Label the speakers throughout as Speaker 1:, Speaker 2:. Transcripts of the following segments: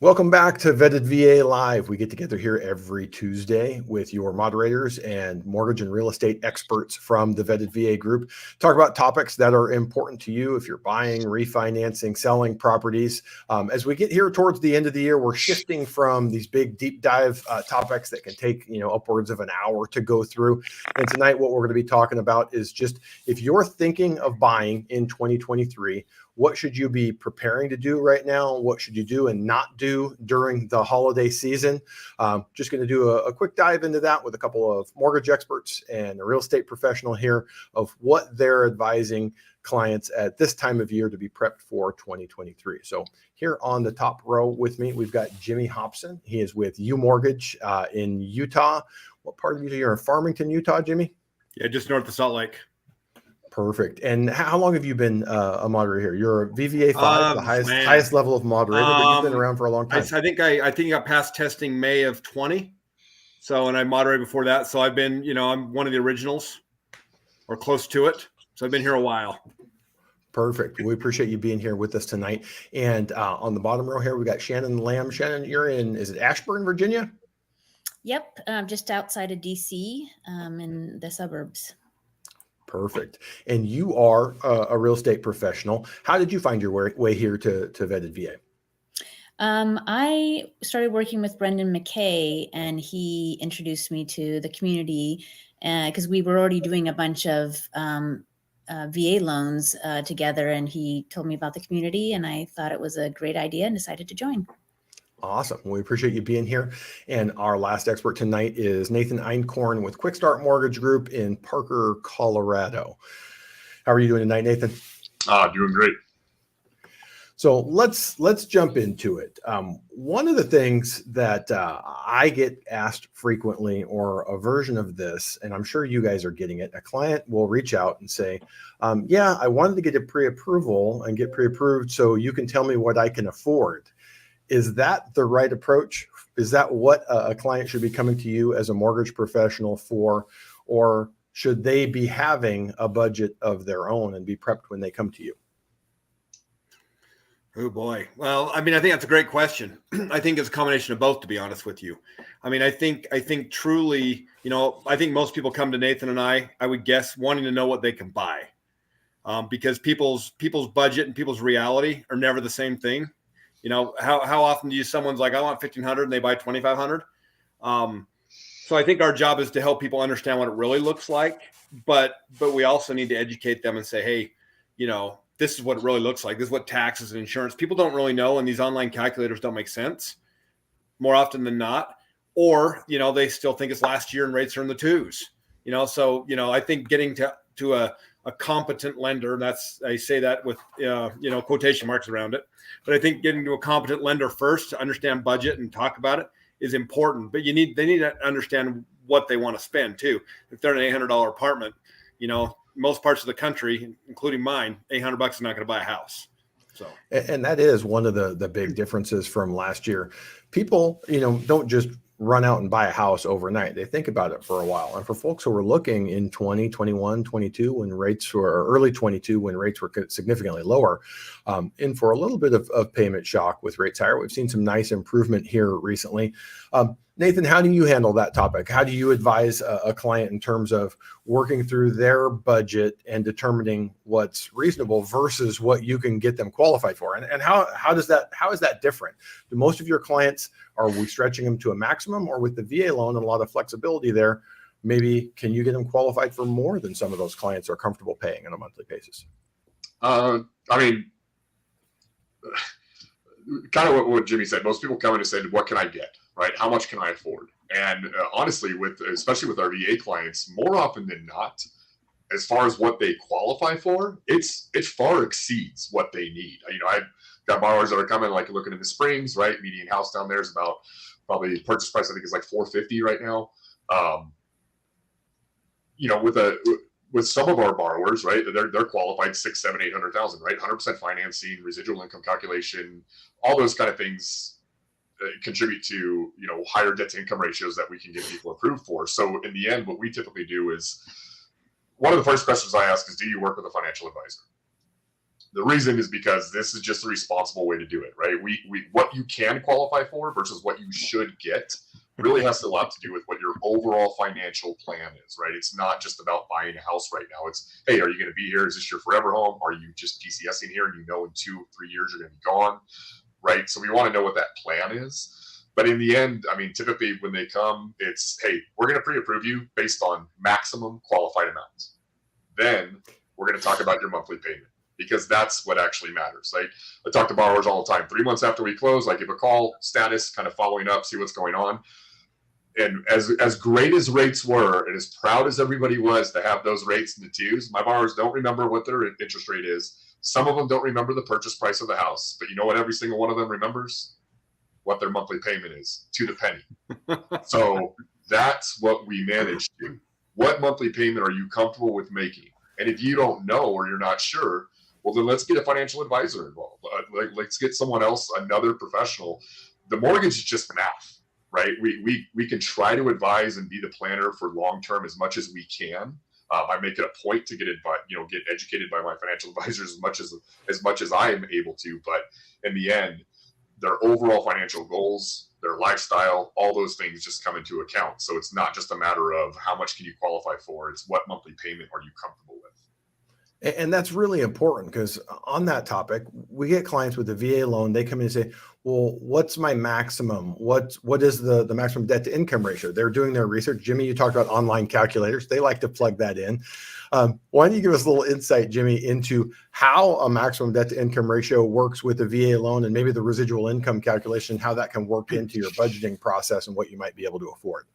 Speaker 1: Welcome back to Vetted VA Live. We get together here every Tuesday with your moderators and mortgage and real estate experts from the Vetted VA group. Talk about topics that are important to you if you're buying, refinancing, selling properties. As we get here towards the end of the year, we're shifting from these big deep dive topics that can take upwards of an hour to go through. And tonight, what we're going to be talking about is just if you're thinking of buying in 2023, what should you be preparing to do right now? What should you do and not do during the holiday season? Just going to do a quick dive into that with a couple of mortgage experts and a real estate professional here of what they're advising clients at this time of year to be prepped for 2023. So here on the top row with me, we've got Jimmy Hobson. He is with U Mortgage in Utah. What part of Utah? You're in Farmington, Utah, Jimmy?
Speaker 2: Yeah, just north of Salt Lake.
Speaker 1: Perfect. And how long have you been a moderator here? You're a VVA 5, the highest level of moderator, but you've been around for a long time.
Speaker 2: I think I got past testing May of 20. So, and I moderated before that. So I've been, I'm one of the originals or close to it. So I've been here a while.
Speaker 1: Perfect. We appreciate you being here with us tonight. And on the bottom row here, we got Shannon Lamb. Shannon, you're is it Ashburn, Virginia?
Speaker 3: Yep. Just outside of DC, in the suburbs.
Speaker 1: Perfect. And you are a real estate professional. How did you find your way here to Vetted VA?
Speaker 3: I started working with Brendan McKay, and he introduced me to the community because we were already doing a bunch of VA loans together, and he told me about the community, and I thought it was a great idea and decided to join.
Speaker 1: Awesome. We appreciate you being here. And our last expert tonight is Nathan Einkorn with Quick Start Mortgage Group in Parker, Colorado. How are you doing tonight, Nathan?
Speaker 4: Doing great.
Speaker 1: So let's jump into it. One of the things that I get asked frequently, or a version of this, and I'm sure you guys are getting it, a client will reach out and say, yeah, I wanted to get a pre-approval and get pre-approved so you can tell me what I can afford. Is that the right approach? Is that what a client should be coming to you as a mortgage professional for, or should they be having a budget of their own and be prepped when they come to you?
Speaker 2: Oh boy. Well, I think that's a great question. I think it's a combination of both, to be honest with you. I think truly, I think most people come to Nathan and I would guess, wanting to know what they can buy, because people's budget and people's reality are never the same thing. How often do someone's like, I want 1,500 and they buy 2,500. So I think our job is to help people understand what it really looks like, but we also need to educate them and say, hey, this is what it really looks like. This is what taxes and insurance. People don't really know, and these online calculators don't make sense more often than not. Or, they still think it's last year and rates are in the twos. So, I think getting to a competent lender, and I say that with, quotation marks around it. But I think getting to a competent lender first to understand budget and talk about it is important. But they need to understand what they want to spend too. If they're in an $800 apartment, most parts of the country, including mine, $800 is not going to buy a house. So,
Speaker 1: and that is one of the big differences from last year. People, don't just run out and buy a house overnight. They think about it for a while. And for folks who were looking in 20, 21, 22, when rates were, or early 22, when rates were significantly lower, in for a little bit of payment shock with rates higher. We've seen some nice improvement here recently. Nathan, how do you handle that topic? How do you advise a client in terms of working through their budget and determining what's reasonable versus what you can get them qualified for? And how is that different? Do most of your clients, are we stretching them to a maximum, or with the VA loan and a lot of flexibility there, maybe can you get them qualified for more than some of those clients are comfortable paying on a monthly basis?
Speaker 4: Kind of what Jimmy said. Most people come in and say, what can I get? Right? How much can I afford? And honestly, especially with our VA clients, more often than not, as far as what they qualify for, it far exceeds what they need. I've got borrowers that are coming, like looking in the Springs, right? Median house down there is about, probably purchase price, I think is like $450 right now. With some of our borrowers, right, they're qualified 6, 7, 800,000, right? 100% financing, residual income calculation, all those kind of things contribute to, higher debt to income ratios that we can get people approved for. So in the end, what we typically do is, one of the first questions I ask is, do you work with a financial advisor? The reason is because this is just a responsible way to do it, right? We what you can qualify for versus what you should get really has a lot to do with what your overall financial plan is, right? It's not just about buying a house right now. It's, hey, are you going to be here? Is this your forever home? Are you just PCSing here and you know in 2-3 years you're going to be gone, right? So we want to know what that plan is. But in the end, I mean, typically when they come, it's, hey, we're going to pre-approve you based on maximum qualified amounts. Then we're going to talk about your monthly payment, because that's what actually matters. Like, I talk to borrowers all the time. 3 months after we close, I give a call, status, kind of following up, see what's going on. And as great as rates were, and as proud as everybody was to have those rates in the twos, my borrowers don't remember what their interest rate is. Some of them don't remember the purchase price of the house, but you know what every single one of them remembers? What their monthly payment is, to the penny. So that's what we manage to. What monthly payment are you comfortable with making? And if you don't know or you're not sure, well, then let's get a financial advisor involved. Let's get someone else, another professional. The mortgage is just math, right? We can try to advise and be the planner for long term as much as we can. I make it a point to get educated by my financial advisors as much as I am able to. But in the end, their overall financial goals, their lifestyle, all those things just come into account. So it's not just a matter of how much can you qualify for, it's what monthly payment are you comfortable with.
Speaker 1: And that's really important, because on that topic, we get clients with a VA loan. They come in and say, well, what's my maximum? What is the maximum debt to income ratio? They're doing their research. Jimmy, you talked about online calculators. They like to plug that in. Why don't you give us a little insight, Jimmy, into how a maximum debt to income ratio works with a VA loan, and maybe the residual income calculation, how that can work into your budgeting process and what you might be able to afford?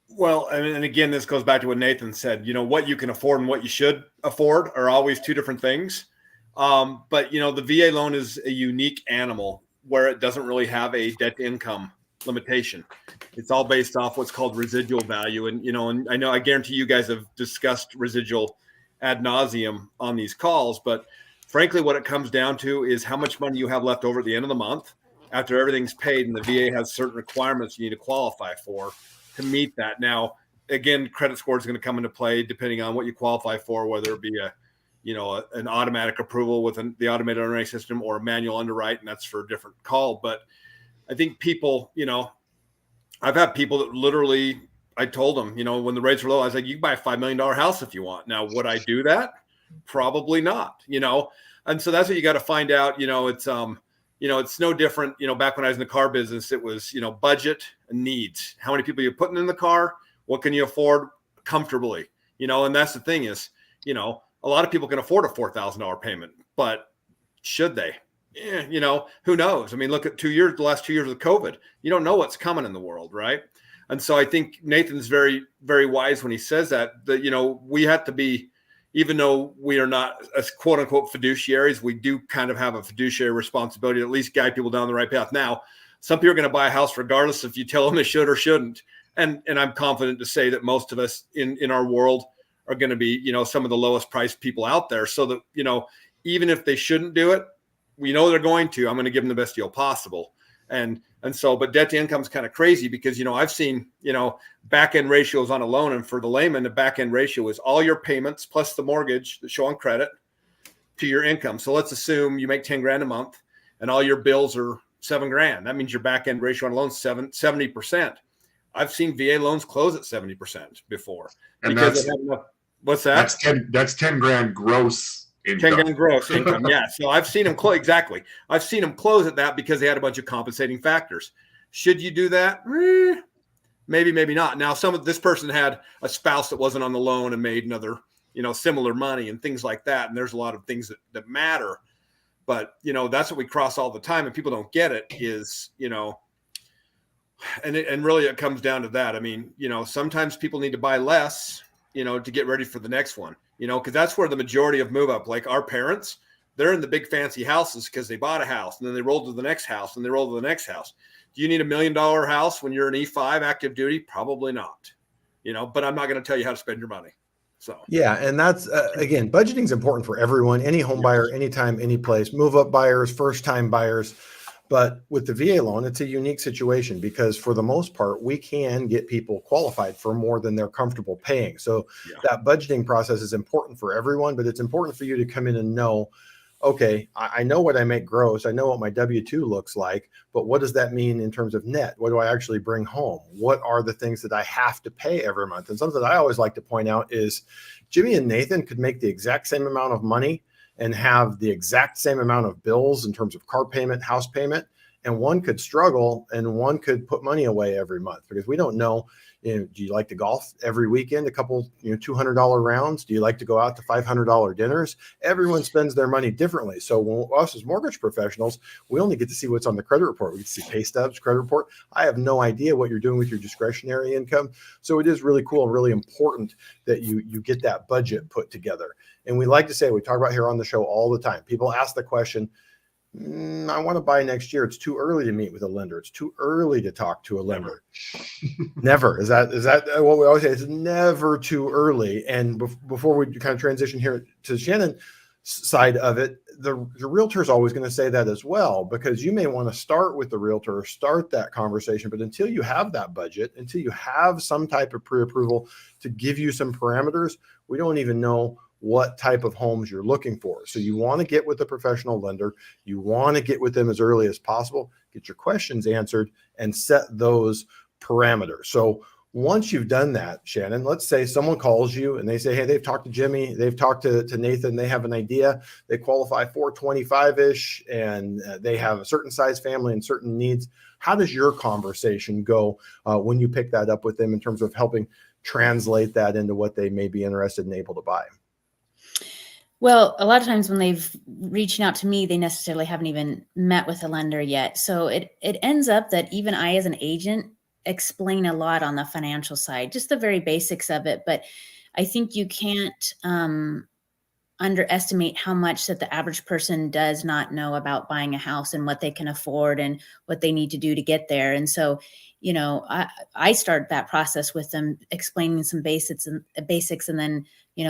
Speaker 2: Well, and again, this goes back to what Nathan said. What you can afford and what you should afford are always two different things. But the VA loan is a unique animal where it doesn't really have a debt to income limitation. It's all based off what's called residual value. And I guarantee you guys have discussed residual ad nauseum on these calls. But frankly, what it comes down to is how much money you have left over at the end of the month after everything's paid, and the VA has certain requirements you need to qualify for to meet that. Now, again, credit score is going to come into play depending on what you qualify for, whether it be an automatic approval with the automated underwriting system or a manual underwrite, and that's for a different call. But I think people, I've had people that literally, I told them, when the rates were low, I was like, you can buy a $5 million house if you want. Now, would I do that? Probably not, And so that's what you got to find out. It's no different. Back when I was in the car business, it was, budget and needs. How many people you're putting in the car? What can you afford comfortably? And that's the thing is, a lot of people can afford a $4,000 payment, but should they? Who knows? I mean, look at the last 2 years of COVID. You don't know what's coming in the world, right? And so I think Nathan's very, very wise when he says that we have to be, even though we are not as quote unquote fiduciaries, we do kind of have a fiduciary responsibility to at least guide people down the right path. Now, some people are going to buy a house regardless if you tell them they should or shouldn't. And I'm confident to say that most of us in our world are going to be, some of the lowest priced people out there. So that, even if they shouldn't do it, we know they're going to, I'm going to give them the best deal possible. And so, but debt to income is kind of crazy because, I've seen, back end ratios on a loan. And for the layman, the back end ratio is all your payments plus the mortgage that show on credit to your income. So let's assume you make 10 grand a month and all your bills are $7,000. That means your back end ratio on a loan is 70%. I've seen VA loans close at 70% before.
Speaker 4: And
Speaker 2: because they have enough, what's that?
Speaker 4: That's 10 grand gross income.
Speaker 2: 10 grand gross income. Yeah. So I've seen them close. Exactly. I've seen them close at that because they had a bunch of compensating factors. Should you do that? Maybe, maybe not. Now, this person had a spouse that wasn't on the loan and made another, similar money and things like that. And there's a lot of things that matter. But, that's what we cross all the time and people don't get it is, and really it comes down to that. I mean, sometimes people need to buy less, to get ready for the next one, because that's where the majority of move up, like our parents, they're in the big fancy houses because they bought a house and then they rolled to the next house and they rolled to the next house. Do you need $1 million house when you're an E5 active duty? Probably not, but I'm not going to tell you how to spend your money. So,
Speaker 1: yeah. And that's, again, budgeting is important for everyone, any home buyer, anytime, any place, move up buyers, first time buyers. But with the VA loan, it's a unique situation because for the most part, we can get people qualified for more than they're comfortable paying. So that budgeting process is important for everyone, but it's important for you to come in and know okay, I know what I make gross. I know what my W-2 looks like, but what does that mean in terms of net? What do I actually bring home? What are the things that I have to pay every month? And something that I always like to point out is Jimmy and Nathan could make the exact same amount of money and have the exact same amount of bills in terms of car payment, house payment, and one could struggle and one could put money away every month, because we don't know, do you like to golf every weekend, a couple, $200 rounds? Do you like to go out to $500 dinners? Everyone spends their money differently. So when us as mortgage professionals, we only get to see what's on the credit report. We get to see pay stubs, credit report. I have no idea what you're doing with your discretionary income. So it is really cool and really important that you get that budget put together. And we like to say, we talk about here on the show all the time, people ask the question, I want to buy next year. It's too early to meet with a lender. It's too early to talk to a lender. Never. Is that what we always say? It's never too early. And before we kind of transition here to Shannon's side of it, the realtor is always going to say that as well, because you may want to start with the realtor or start that conversation, but until you have that budget, until you have some type of pre-approval to give you some parameters, we don't even know what type of homes you're looking for. So you want to get with a professional lender. You want to get with them as early as possible, get your questions answered, and set those parameters. So once you've done that, Shannon, let's say someone calls you and they say, hey, they've talked to Jimmy, they've talked to Nathan, they have an idea, they qualify for 25-ish, and they have a certain size family and certain needs. How does your conversation go when you pick that up with them in terms of helping translate that into what they may be interested and able to buy?
Speaker 3: Well, a lot of times when they've reaching out to me, they necessarily haven't even met with a lender yet. So it ends up that even I, as an agent, explain a lot on the financial side, just the very basics of it. But I think you can't underestimate how much that the average person does not know about buying a house and what they can afford and what they need to do to get there. And so, I start that process with them, explaining some basics, and then,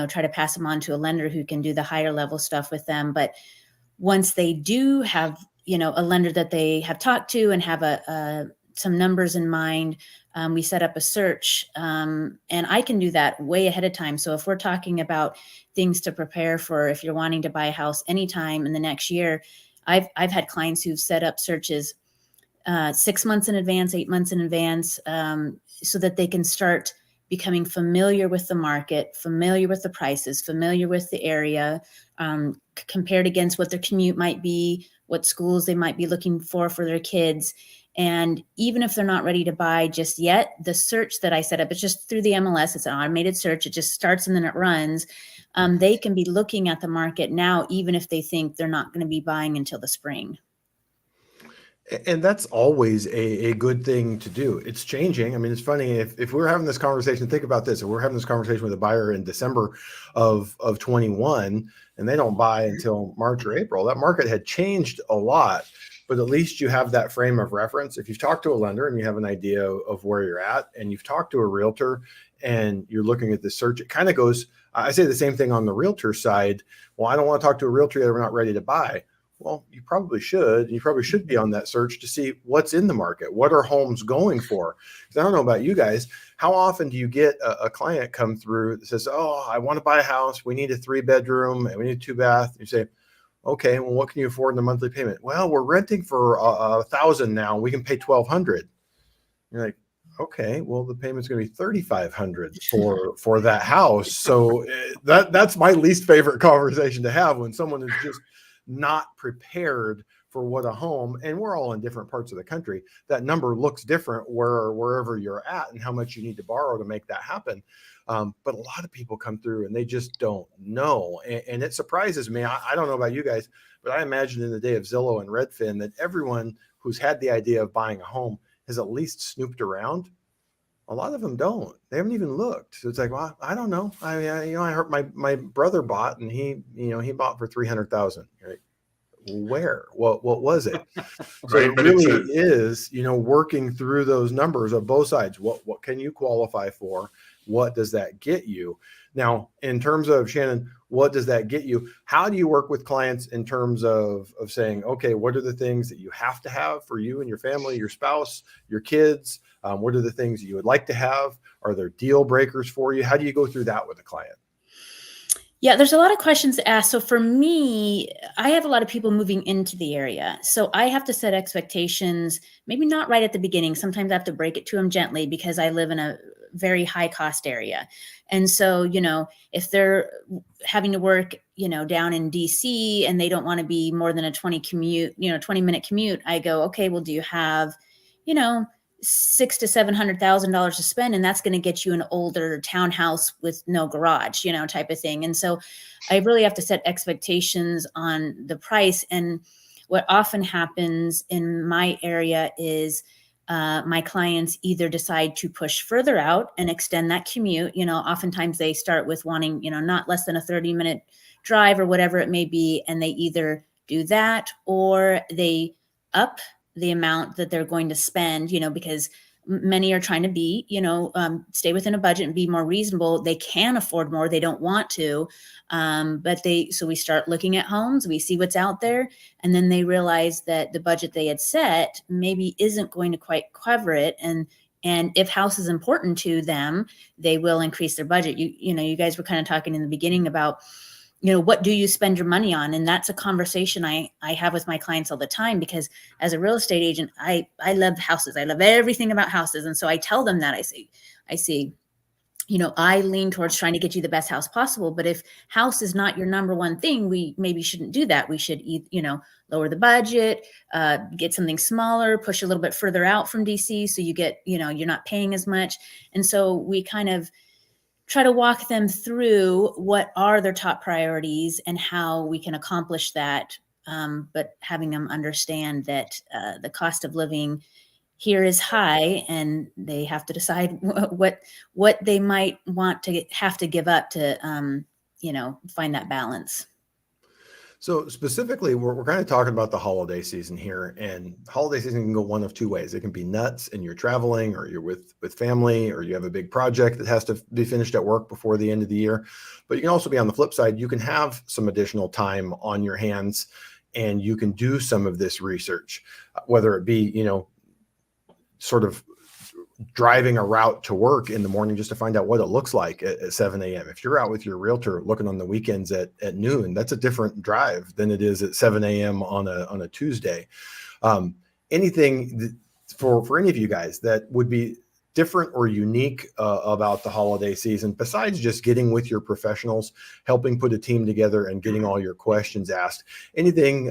Speaker 3: try to pass them on to a lender who can do the higher level stuff with them. But once they do have, a lender that they have talked to and have some numbers in mind, we set up a search, and I can do that way ahead of time. So if we're talking about things to prepare for, if you're wanting to buy a house anytime in the next year, I've had clients who've set up searches 6 months in advance, 8 months in advance, so that they can start becoming familiar with the market, familiar with the prices, familiar with the area, compared against what their commute might be, what schools they might be looking for their kids. And even if they're not ready to buy just yet, the search that I set up, it's just through the MLS. It's an automated search. It just starts and then it runs. They can be looking at the market now, even if they think they're not going to be buying until the spring.
Speaker 1: And that's always a good thing to do. It's changing. I mean, it's funny, if we're having this conversation, think about this. If we're having this conversation with a buyer in December of 21 and they don't buy until March or April, that market had changed a lot, but at least you have that frame of reference. If you've talked to a lender and you have an idea of where you're at, and you've talked to a realtor and you're looking at the search, it kind of goes, I say the same thing on the realtor side. Well, I don't want to talk to a realtor that we're not ready to buy. Well, you probably should. You probably should be on that search to see what's in the market. What are homes going for? Because I don't know about you guys. How often do you get a client come through that says, oh, I want to buy a house. We need a 3-bedroom and we need a 2-bath. You say, okay, well, what can you afford in a monthly payment? Well, we're renting for $1,000 now. We can pay $1,200. You're like, okay, well, the payment's going to be $3,500 for that house. So that's my least favorite conversation to have, when someone is just not prepared for what a home, and we're all in different parts of the country, that number looks different wherever you're at and how much you need to borrow to make that happen. But a lot of people come through and they just don't know. And it surprises me. I don't know about you guys, but I imagine in the day of Zillow and Redfin that everyone who's had the idea of buying a home has at least snooped around. A lot of them don't. They haven't even looked. So it's like, well, I don't know. I heard my brother bought, and he bought for $300,000. Right? Where? What was it? So it really is, working through those numbers of both sides. What can you qualify for? What does that get you? Now, in terms of, Shannon, what does that get you? How do you work with clients in terms of saying, okay, what are the things that you have to have for you and your family, your spouse, your kids? What are the things that you would like to have? Are there deal breakers for you? How do you go through that with a client?
Speaker 3: Yeah, there's a lot of questions asked. So for me, I have a lot of people moving into the area. So I have to set expectations, maybe not right at the beginning. Sometimes I have to break it to them gently because I live in a very high cost area. And so, if they're having to work, down in DC and they don't want to be more than a 20-minute commute, I go, okay, well, do you have, you know, $600,000 to $700,000 to spend, and that's going to get you an older townhouse with no garage, type of thing. And so I really have to set expectations on the price. And what often happens in my area is my clients either decide to push further out and extend that commute. Oftentimes they start with wanting, not less than a 30-minute drive or whatever it may be. And they either do that or they up the amount that they're going to spend, because many are trying to be, stay within a budget and be more reasonable. They can afford more. They don't want to. So we start looking at homes, we see what's out there, and then they realize that the budget they had set maybe isn't going to quite cover it. And if house is important to them, they will increase their budget. You guys were kind of talking in the beginning about, what do you spend your money on? And that's a conversation I have with my clients all the time, because as a real estate agent, I love houses. I love everything about houses. And so I tell them that I say, I lean towards trying to get you the best house possible. But if house is not your number one thing, we maybe shouldn't do that. We should, lower the budget, get something smaller, push a little bit further out from DC. So you get, you're not paying as much. And so we kind of try to walk them through what are their top priorities and how we can accomplish that. But having them understand that the cost of living here is high, and they have to decide what they might want to have to give up to, find that balance.
Speaker 1: So specifically, we're kind of talking about the holiday season here, and holiday season can go one of two ways. It can be nuts and you're traveling, or you're with family, or you have a big project that has to be finished at work before the end of the year. But you can also be on the flip side. You can have some additional time on your hands and you can do some of this research, whether it be, sort of driving a route to work in the morning just to find out what it looks like at 7 a.m. If you're out with your realtor looking on the weekends at noon, that's a different drive than it is at 7 a.m. on a Tuesday. Anything for any of you guys that would be different or unique about the holiday season, besides just getting with your professionals, helping put a team together and getting all your questions asked? Anything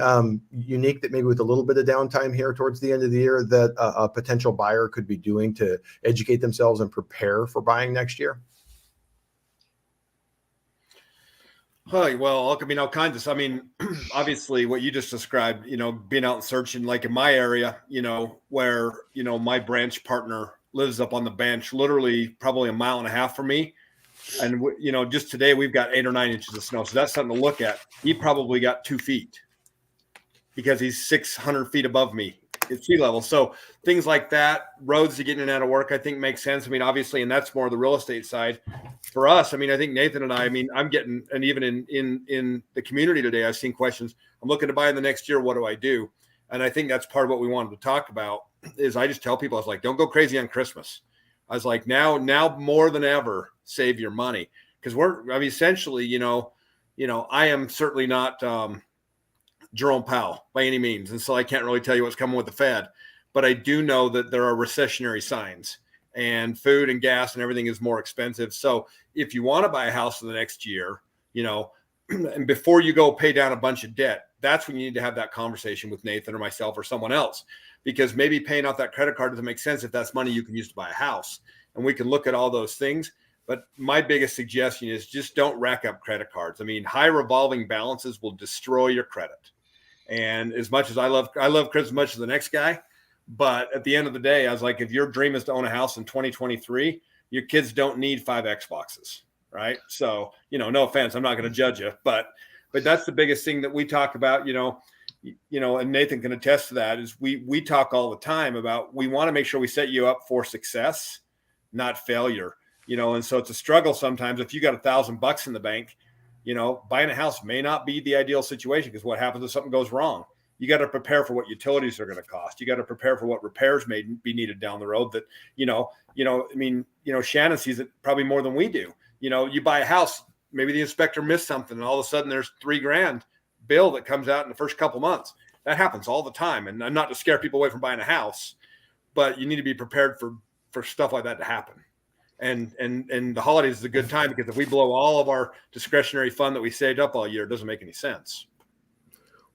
Speaker 1: unique that maybe with a little bit of downtime here towards the end of the year that a potential buyer could be doing to educate themselves and prepare for buying next year?
Speaker 2: Well, all kinds of. Obviously, what you just described, being out and searching, like in my area, where my branch partner lives up on the bench, literally probably 1.5 miles from me. And, just today we've got 8 or 9 inches of snow. So that's something to look at. He probably got 2 feet because he's 600 feet above me at sea level. So things like that, roads to get in and out of work, I think makes sense. Obviously, and that's more the real estate side for us. I think Nathan and I'm getting, and even in the community today, I've seen questions. I'm looking to buy in the next year. What do I do? And I think that's part of what we wanted to talk about. Is I just tell people, I was like, don't go crazy on Christmas. I was like, now more than ever, save your money. Because essentially, I am certainly not Jerome Powell by any means. And so I can't really tell you what's coming with the Fed. But I do know that there are recessionary signs, and food and gas and everything is more expensive. So if you want to buy a house in the next year, and before you go pay down a bunch of debt, that's when you need to have that conversation with Nathan or myself or someone else. Because maybe paying off that credit card doesn't make sense if that's money you can use to buy a house. And we can look at all those things. But my biggest suggestion is just don't rack up credit cards. High revolving balances will destroy your credit. And as much as I love credit as much as the next guy, but at the end of the day, I was like, if your dream is to own a house in 2023, your kids don't need 5 Xboxes, right? So, no offense, I'm not going to judge you, but that's the biggest thing that we talk about, and Nathan can attest to that, is we talk all the time about, we want to make sure we set you up for success, not failure, and so it's a struggle sometimes. If you got $1,000 in the bank, buying a house may not be the ideal situation, because what happens if something goes wrong? You got to prepare for what utilities are going to cost. You got to prepare for what repairs may be needed down the road that, Shannon sees it probably more than we do. You buy a house, maybe the inspector missed something and all of a sudden there's $3,000 bill that comes out in the first couple months. That happens all the time. And not to scare people away from buying a house, but you need to be prepared for stuff like that to happen. And the holidays is a good time, because if we blow all of our discretionary fund that we saved up all year, it doesn't make any sense.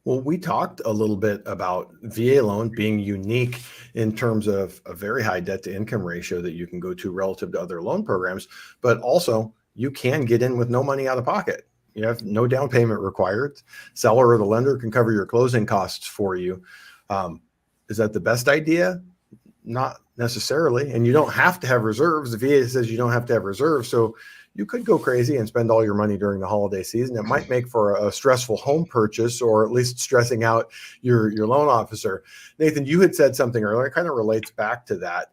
Speaker 1: Well, we talked a little bit about VA loan being unique in terms of a very high debt to income ratio that you can go to relative to other loan programs, but also you can get in with no money out of pocket. You have no down payment required. Seller or the lender can cover your closing costs for you. Is that the best idea? Not necessarily. And you don't have to have reserves. The VA says you don't have to have reserves. So you could go crazy and spend all your money during the holiday season. It might make for a stressful home purchase, or at least stressing out your loan officer. Nathan, you had said something earlier. It kind of relates back to that.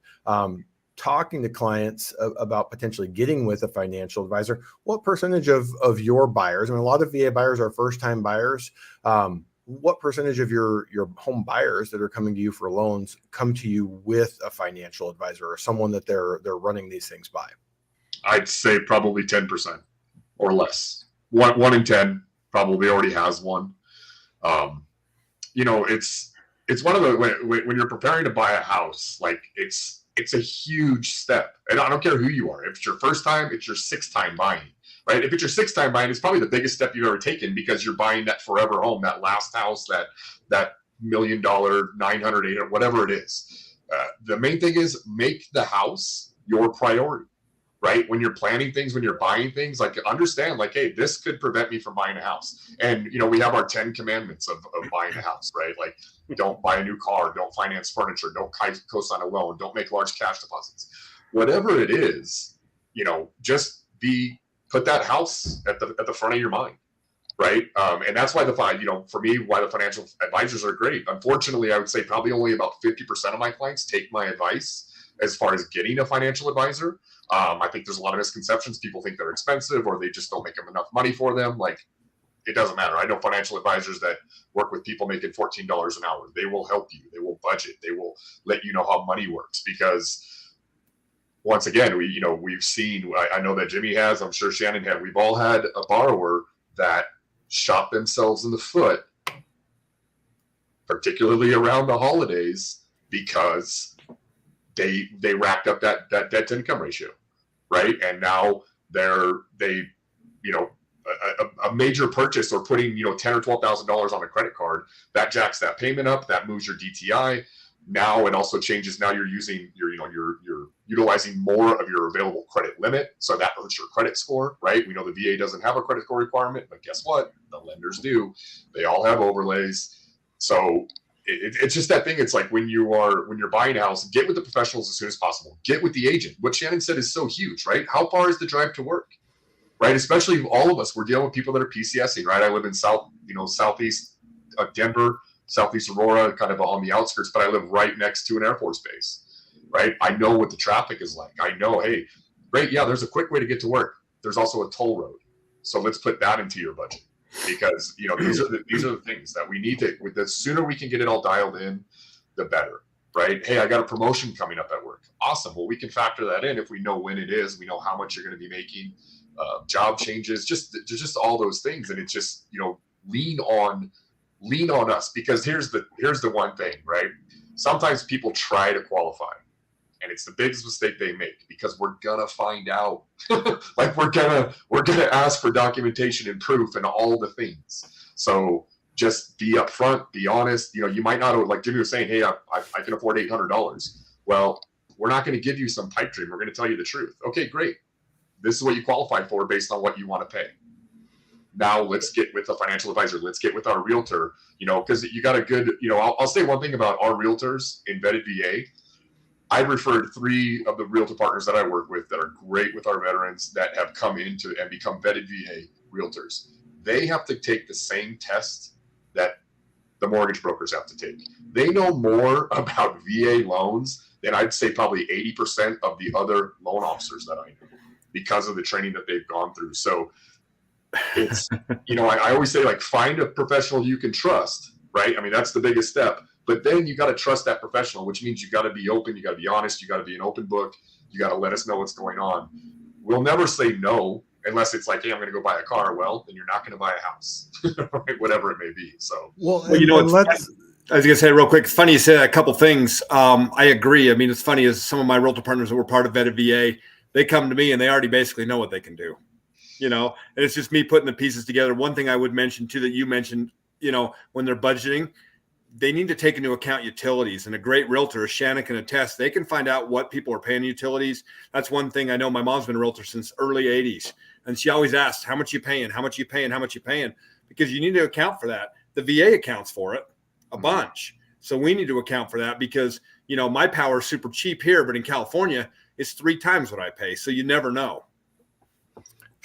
Speaker 1: Talking to clients about potentially getting with a financial advisor. What percentage of your buyers, I mean, a lot of VA buyers are first-time buyers. What percentage of your home buyers that are coming to you for loans come to you with a financial advisor or someone that they're running these things by?
Speaker 4: I'd say probably 10% or less. One in 10 probably already has one. It's one of the, when you're preparing to buy a house, like it's a huge step. And I don't care who you are. If it's your first time, it's your sixth time buying, right? If it's your sixth time buying, it's probably the biggest step you've ever taken, because you're buying that forever home, that last house, that $1 million, 900, 800, whatever it is. The main thing is make the house your priority. Right? When you're planning things, when you're buying things, like understand, like, hey, this could prevent me from buying a house. And, we have our 10 commandments of buying a house, right? Like, don't buy a new car, don't finance furniture, don't co-sign a loan, don't make large cash deposits. Whatever it is, just put that house at the front of your mind. Right. And that's why for me, why the financial advisors are great. Unfortunately, I would say probably only about 50% of my clients take my advice as far as getting a financial advisor. I think there's a lot of misconceptions. People think they're expensive, or they just don't make them enough money for them. Like, it doesn't matter. I know financial advisors that work with people making $14 an hour. They will help you. They will budget. They will let you know how money works, because once again, we've seen, I know that Jimmy has, I'm sure Shannon had, we've all had a borrower that shot themselves in the foot, particularly around the holidays, because they racked up that debt to income ratio, right? And now a major purchase, or putting $10,000 or $12,000 on a credit card, that jacks that payment up, that moves your DTI. Now it also changes. Now you're utilizing more of your available credit limit, so that hurts your credit score, right? We know the VA doesn't have a credit score requirement, but guess what? The lenders do. They all have overlays. So it's just that thing. It's like when you're buying a house, get with the professionals as soon as possible. Get with the agent. What Shannon said is so huge, right? How far is the drive to work, right? Especially all of us, we're dealing with people that are PCSing, right? I live in southeast Denver, southeast Aurora, kind of on the outskirts, but I live right next to an Air Force base, right? I know what the traffic is like. I know, hey, great, yeah, there's a quick way to get to work. There's also a toll road, so let's put that into your budget. Because these are the things that we need to. The sooner we can get it all dialed in, the better, right? Hey, I got a promotion coming up at work. Awesome. Well, we can factor that in if we know when it is. We know how much you're going to be making. Job changes, just all those things, and it's just lean on us, because here's the one thing, right? Sometimes people try to qualify, and it's the biggest mistake they make, because we're gonna find out. Like we're gonna ask for documentation and proof and all the things. So just be upfront, be honest. You might not, like Jimmy was saying, hey, I can afford $800. Well, we're not going to give you some pipe dream. We're going to tell you the truth. Okay, great. This is what you qualify for based on what you want to pay. Now let's get with a financial advisor. Let's get with our realtor, because you got a good, I'll say one thing about our realtors in Vetted VA. I referred 3 of the realtor partners that I work with that are great with our veterans that have come into and become Vetted VA realtors. They have to take the same test that the mortgage brokers have to take. They know more about VA loans than I'd say probably 80% of the other loan officers that I know, because of the training that they've gone through. So it's, I always say, like, find a professional you can trust, right? I mean, that's the biggest step. But then you got to trust that professional, which means you got to be open, you got to be honest, you got to be an open book, you got to let us know what's going on. We'll never say no, unless it's like, hey, I'm going to go buy a car. Well, then you're not going to buy a house, right? Whatever it may be. So,
Speaker 1: Well,
Speaker 2: you know,
Speaker 1: and let's.
Speaker 2: I was gonna say real quick. It's funny you said a couple things. I agree. I mean, it's funny as some of my realtor partners that were part of Vetted VA, they come to me and they already basically know what they can do, you know. And it's just me putting the pieces together. One thing I would mention too that you mentioned, you know, when they're budgeting, they need to take into account utilities. And a great realtor, as Shannon can attest, they can find out what people are paying utilities. That's one thing I know. My mom's been a realtor since early '80s, and she always asks, "How much you paying? How much you paying? How much you paying?" Because you need to account for that. The VA accounts for it a bunch. So we need to account for that because, you know, my power is super cheap here, but in California, it's 3 times what I pay. So you never know.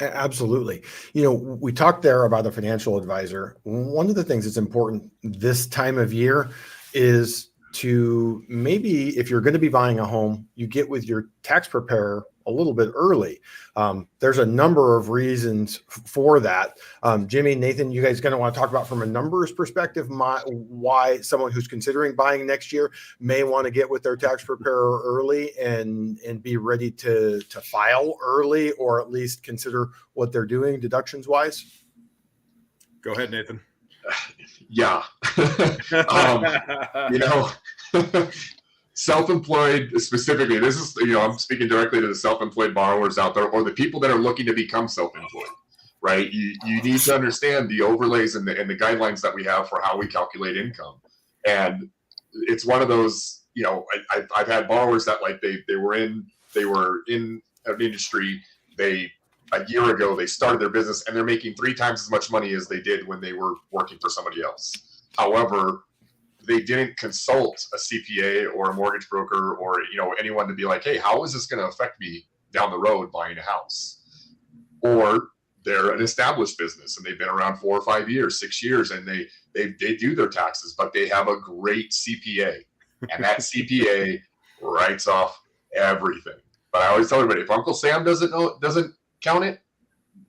Speaker 1: Absolutely. You know, we talked there about a financial advisor. One of the things that's important this time of year is to maybe, if you're going to be buying a home, you get with your tax preparer a little bit early. There's a number of reasons for that. Jimmy, Nathan, you guys going to want to talk about from a numbers perspective, why someone who's considering buying next year may want to get with their tax preparer early and be ready to file early, or at least consider what they're doing deductions wise.
Speaker 2: Go ahead, Nathan.
Speaker 4: Yeah. You know, self-employed specifically, this is, you know, I'm speaking directly to the self-employed borrowers out there, or the people that are looking to become self-employed, right? You need to understand the overlays and the guidelines that we have for how we calculate income. And it's one of those, you know, I've had borrowers that like they were in an industry, a year ago, they started their business and they're making 3 times as much money as they did when they were working for somebody else. However, they didn't consult a CPA or a mortgage broker or, you know, anyone to be like, hey, how is this going to affect me down the road buying a house? Or they're an established business and they've been around 4 or 5 years, 6 years, and they do their taxes, but they have a great CPA, and that CPA writes off everything. But I always tell everybody, if Uncle Sam doesn't count it,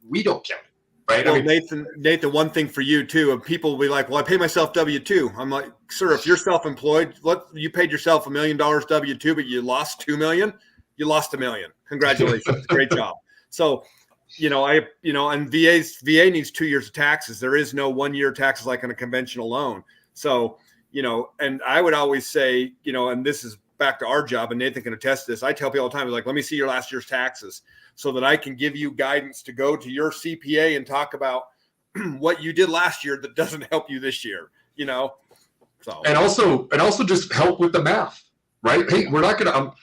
Speaker 4: we don't count it, right?
Speaker 2: Well,
Speaker 4: I mean,
Speaker 2: Nathan, one thing for you too, and people will be like, well, I pay myself W-2. I'm like, sir, if you're self-employed, you paid yourself $1 million W-2, but you lost $2 million, you lost $1 million. Congratulations. Great job. So, you know, and VA needs 2 years of taxes. There is no 1 year taxes like on a conventional loan. So, you know, and I would always say, you know, and this is back to our job, and Nathan can attest to this. I tell people all the time, like, let me see your last year's taxes so that I can give you guidance to go to your CPA and talk about what you did last year that doesn't help you this year, you know? So,
Speaker 4: and also just help with the math, right? Hey, we're not going to,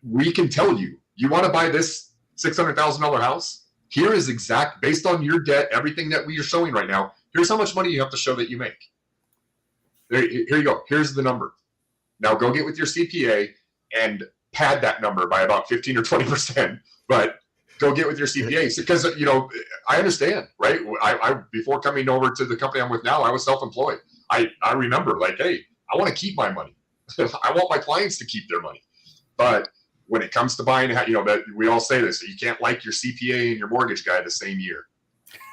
Speaker 4: we can tell you want to buy this $600,000 house. Here is based on your debt, everything that we are showing right now. Here's how much money you have to show that you make. Here you go. Here's the number. Now go get with your CPA and pad that number by about 15 or 20%, but go get with your CPA, because, you know, I understand, right? I before coming over to the company I'm with now, I was self-employed. I remember, like, hey, I want to keep my money. I want my clients to keep their money. But when it comes to buying, you know, that we all say this, you can't like your CPA and your mortgage guy the same year.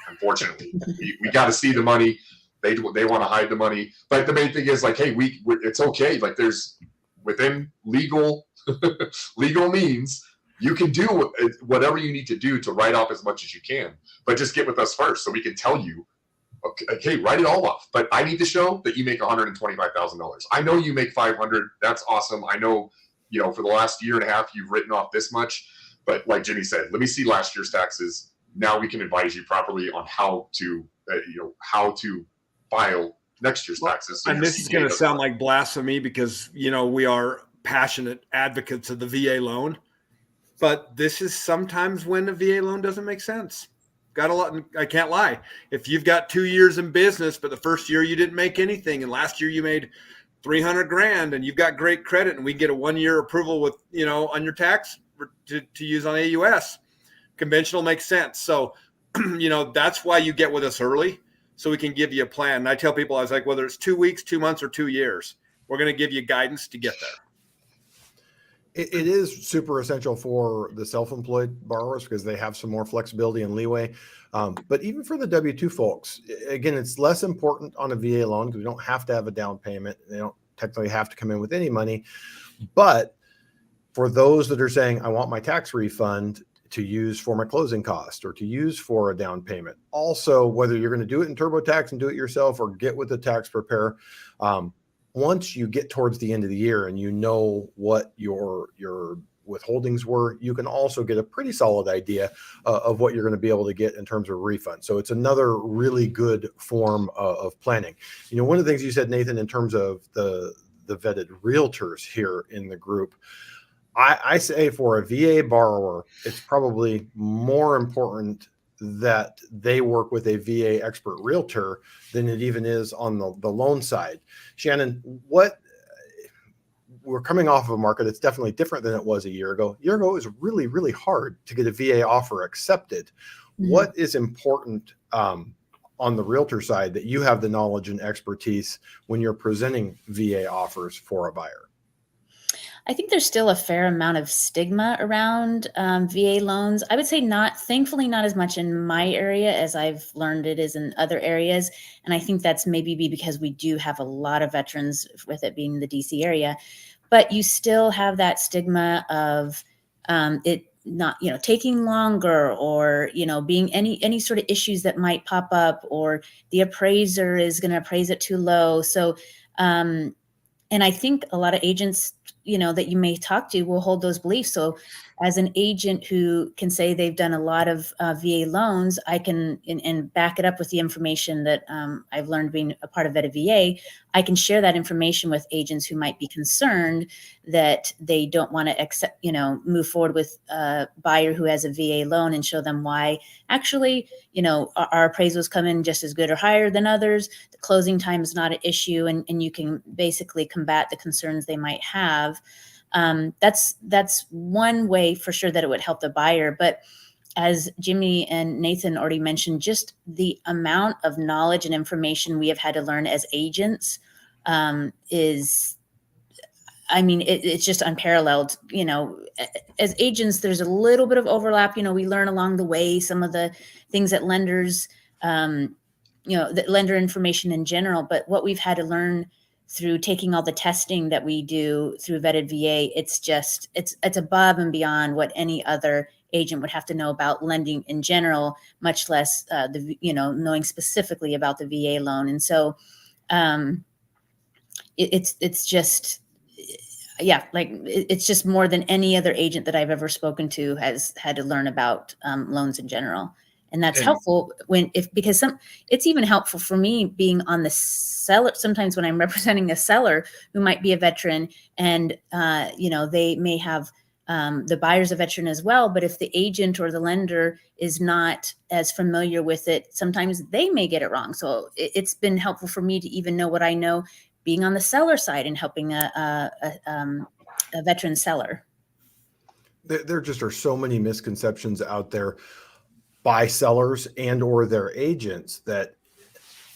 Speaker 4: Unfortunately, we got to see the money. They want to hide the money. But the main thing is, like, hey, it's okay. Like, there's within legal means, you can do whatever you need to do to write off as much as you can, but just get with us first so we can tell you, okay, write it all off. But I need to show that you make $125,000. I know you make $500,000. That's awesome. I know, you know, for the last year and a half, you've written off this much. But like Jimmy said, let me see last year's taxes. Now we can advise you properly on how to file next year's taxes. So
Speaker 2: and this is going to sound like blasphemy because, you know, we are passionate advocates of the VA loan. But this is sometimes when a VA loan doesn't make sense. Got a lot. I can't lie. If you've got 2 years in business, but the first year you didn't make anything, and last year you made $300,000, and you've got great credit, and we get a 1 year approval with, you know, on your tax to use on AUS, conventional makes sense. So, you know, that's why you get with us early, so we can give you a plan. And I tell people, I was like, whether it's 2 weeks, 2 months, or 2 years, we're going to give you guidance to get there.
Speaker 1: It is super essential for the self-employed borrowers because they have some more flexibility and leeway. But even for the W-2 folks, again, it's less important on a VA loan because we don't have to have a down payment. They don't technically have to come in with any money. But for those that are saying, I want my tax refund, to use for my closing cost or to use for a down payment. Also, whether you're going to do it in TurboTax and do it yourself or get with a tax preparer, once you get towards the end of the year and you know what your withholdings were, you can also get a pretty solid idea of what you're going to be able to get in terms of refund. So it's another really good form of planning. You know, one of the things you said, Nathan, in terms of the vetted realtors here in the group, I say for a VA borrower, it's probably more important that they work with a VA expert realtor than it even is on the loan side. Shannon, we're coming off of a market that's definitely different than it was a year ago. A year ago, it was really, really hard to get a VA offer accepted. Mm-hmm. What is important on the realtor side that you have the knowledge and expertise when you're presenting VA offers for a buyer?
Speaker 3: I think there's still a fair amount of stigma around VA loans. I would say thankfully not as much in my area as I've learned it is in other areas. And I think that's maybe because we do have a lot of veterans, with it being the DC area, but you still have that stigma of it not, taking longer, or, being any sort of issues that might pop up, or the appraiser is going to appraise it too low. So, and I think a lot of agents, that you may talk to will hold those beliefs. So as an agent who can say they've done a lot of VA loans, I can, and back it up with the information that I've learned being a part of Vetted VA, I can share that information with agents who might be concerned that they don't want to accept, move forward with a buyer who has a VA loan, and show them why actually, our appraisals come in just as good or higher than others. The closing time is not an issue, and you can basically combat the concerns they might have. That's one way for sure that it would help the buyer. But as Jimmy and Nathan already mentioned, just the amount of knowledge and information we have had to learn as agents it's just unparalleled. As agents, there's a little bit of overlap. We learn along the way some of the things that lenders, that lender information in general, but what we've had to learn through taking all the testing that we do through Vetted VA, it's above and beyond what any other agent would have to know about lending in general, much less knowing specifically about the VA loan. And so it's just more than any other agent that I've ever spoken to has had to learn about loans in general. And that's helpful because it's even helpful for me being on the seller. Sometimes when I'm representing a seller who might be a veteran, and they may have the buyer's a veteran as well, but if the agent or the lender is not as familiar with it, sometimes they may get it wrong. So it's been helpful for me to even know what I know, being on the seller side and helping a veteran seller.
Speaker 1: There just are so many misconceptions out there by sellers and or their agents that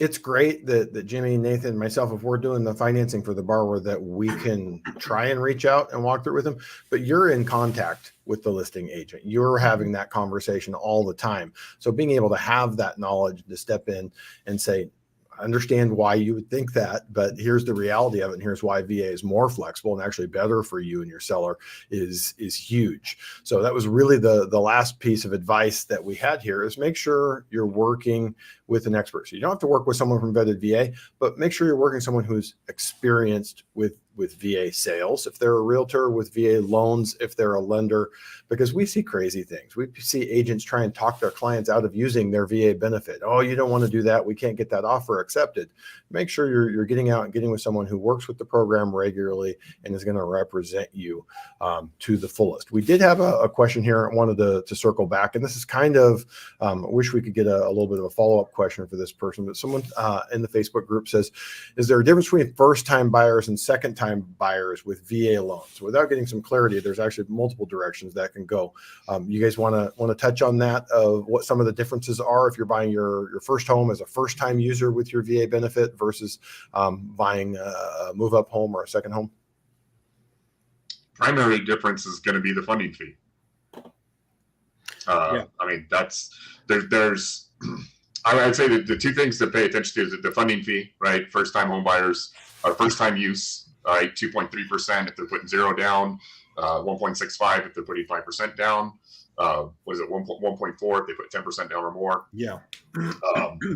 Speaker 1: it's great that Jimmy, Nathan, myself, if we're doing the financing for the borrower, that we can try and reach out and walk through with them. But you're in contact with the listing agent. You're having that conversation all the time. So being able to have that knowledge to step in and say, I understand why you would think that, but here's the reality of it, and here's why VA is more flexible and actually better for you and your seller is huge. So that was really the last piece of advice that we had here, is make sure you're working with an expert. So you don't have to work with someone from Vetted VA, but make sure you're working with someone who's experienced with VA sales, if they're a realtor, with VA loans, if they're a lender, because we see crazy things. We see agents try and talk their clients out of using their VA benefit. Oh, you don't want to do that. We can't get that offer accepted. Make sure you're getting out and getting with someone who works with the program regularly and is going to represent you to the fullest. We did have a question here I wanted to circle back, and this is kind of, I wish we could get a little bit of a follow-up question for this person, but someone in the Facebook group says, is there a difference between first-time buyers and second-time buyers with VA loans? So without getting some clarity, there's actually multiple directions that can go. You guys want to touch on that, of what some of the differences are if you're buying your first home as a first-time user with your VA benefit versus buying a move-up home or a second home?
Speaker 4: Primary difference is going to be the funding fee. I mean, there's I'd say that the two things to pay attention to is the funding fee, right? First-time home buyers, first-time use, right? 2.3% if they're putting zero down. 1.65 if they're putting 5% down. What is it, 1.4 if they put 10% down or more?
Speaker 2: Yeah.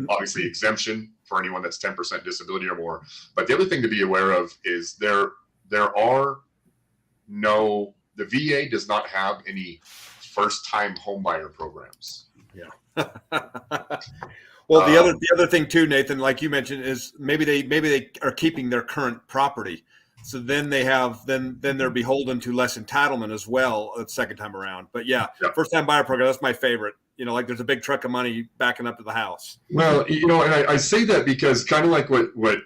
Speaker 4: Obviously, exemption for anyone that's 10% disability or more. But the other thing to be aware of is the VA does not have any first-time homebuyer programs.
Speaker 2: Yeah. Well, the other thing too, Nathan, like you mentioned, is maybe they are keeping their current property, so then they're beholden to less entitlement as well the second time around. But yeah. First time buyer program, that's my favorite. Like there's a big truck of money backing up to the house.
Speaker 4: Well, and I say that because kind of like what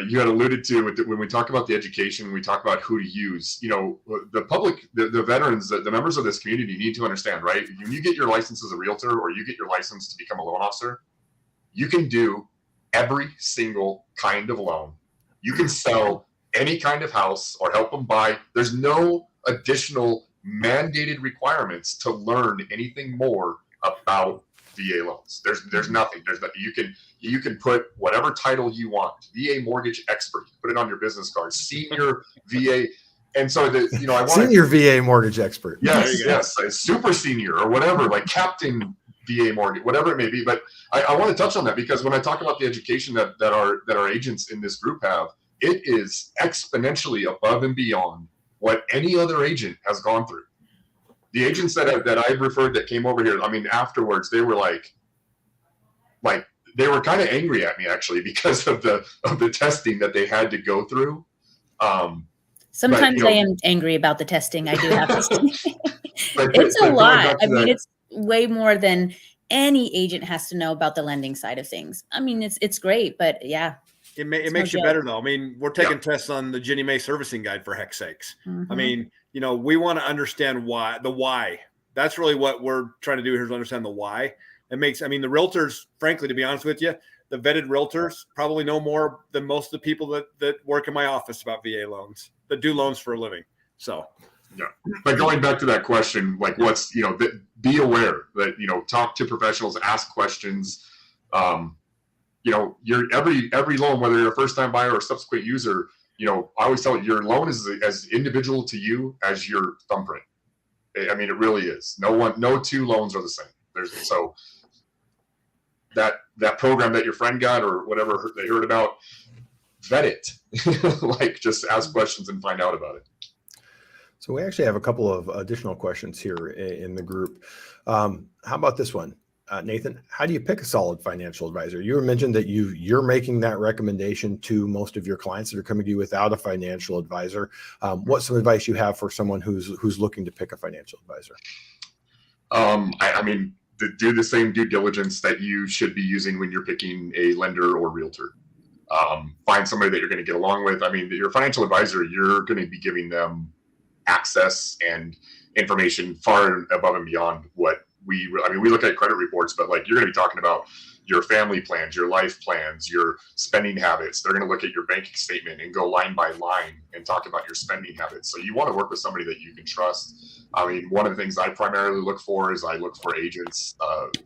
Speaker 4: you had alluded to when we talk about the education, we talk about who to use. The public, the veterans, the members of this community need to understand, right? When you get your license as a realtor or you get your license to become a loan officer, you can do every single kind of loan. You can sell any kind of house or help them buy. There's no additional mandated requirements to learn anything more about VA loans. There's nothing. You can put whatever title you want. VA mortgage expert. Put it on your business card. Senior VA. And so I want
Speaker 1: senior VA mortgage expert.
Speaker 4: Yes, super senior or whatever, like captain VA mortgage, whatever it may be. But I want to touch on that because when I talk about the education that our agents in this group have, it is exponentially above and beyond what any other agent has gone through. The agents that I've referred that came over here, I mean, afterwards they were like they were kind of angry at me actually because of the testing that they had to go through.
Speaker 3: Sometimes I am angry about the testing. I do have to say. It's a lot. I mean, it's way more than any agent has to know about the lending side of things. I mean, it's great, but yeah.
Speaker 2: It makes you better though. I mean, we're taking tests on the Ginnie Mae servicing guide for heck's sakes. Mm-hmm. I mean, we want to understand why. That's really what we're trying to do here is understand the why. The realtors, frankly, to be honest with you, the vetted realtors probably know more than most of the people that work in my office about VA loans, that do loans for a living. So,
Speaker 4: yeah. But going back to that question, like what's, be aware that, talk to professionals, ask questions. Your every loan, whether you're a first time buyer or subsequent user, I always tell you your loan is as individual to you as your thumbprint. I mean, it really is. No two loans are the same. So that program that your friend got or whatever they heard about, vet it. Like just ask questions and find out about it.
Speaker 1: So we actually have a couple of additional questions here in the group. How about this one? Nathan, how do you pick a solid financial advisor? You mentioned that you're making that recommendation to most of your clients that are coming to you without a financial advisor. What's some advice you have for someone who's looking to pick a financial advisor?
Speaker 4: I mean, do the same due diligence that you should be using when you're picking a lender or realtor. Find somebody that you're going to get along with. I mean, your financial advisor, you're going to be giving them access and information far above and beyond what we look at credit reports, but like you're going to be talking about your family plans, your life plans, your spending habits. They're going to look at your banking statement and go line by line and talk about your spending habits. So you want to work with somebody that you can trust. I mean, one of the things I primarily look for is I look for agents,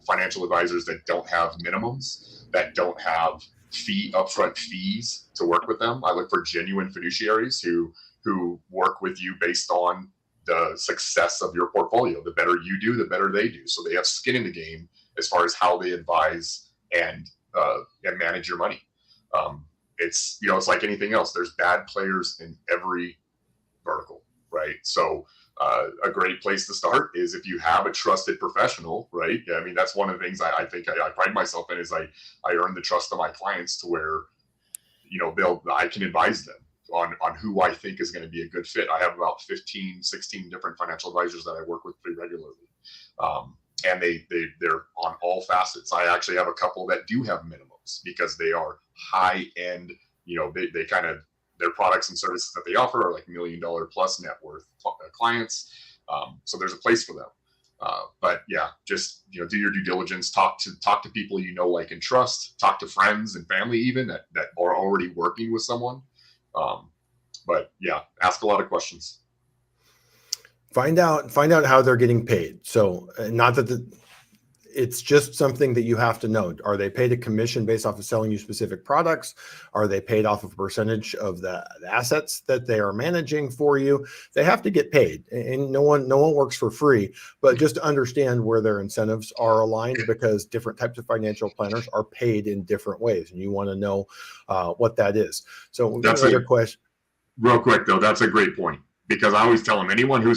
Speaker 4: financial advisors that don't have minimums, that don't have upfront fees to work with them. I look for genuine fiduciaries who work with you based on the success of your portfolio. The better you do, the better they do. So they have skin in the game as far as how they advise and manage your money. It's like anything else. There's bad players in every vertical, right? So a great place to start is if you have a trusted professional, right? I mean, that's one of the things I think I pride myself in is I earn the trust of my clients to where, I can advise them on who I think is going to be a good fit. I have about 15, 16 different financial advisors that I work with pretty regularly. And they're on all facets. I actually have a couple that do have minimums because they are high end, they kind of, their products and services that they offer are like $1 million plus net worth clients. So there's a place for them. But yeah, just, do your due diligence, talk to people like and trust, talk to friends and family even that are already working with someone. But yeah, ask a lot of questions.
Speaker 1: Find out how they're getting paid. So not that it's just something that you have to know. Are they paid a commission based off of selling you specific products? Are they paid off of a percentage of the assets that they are managing for you? They have to get paid, and no one works for free. But just to understand where their incentives are aligned, because different types of financial planners are paid in different ways, and you want to know what that is. So we've got another question.
Speaker 4: Real quick though, that's a great point, because I always tell them anyone who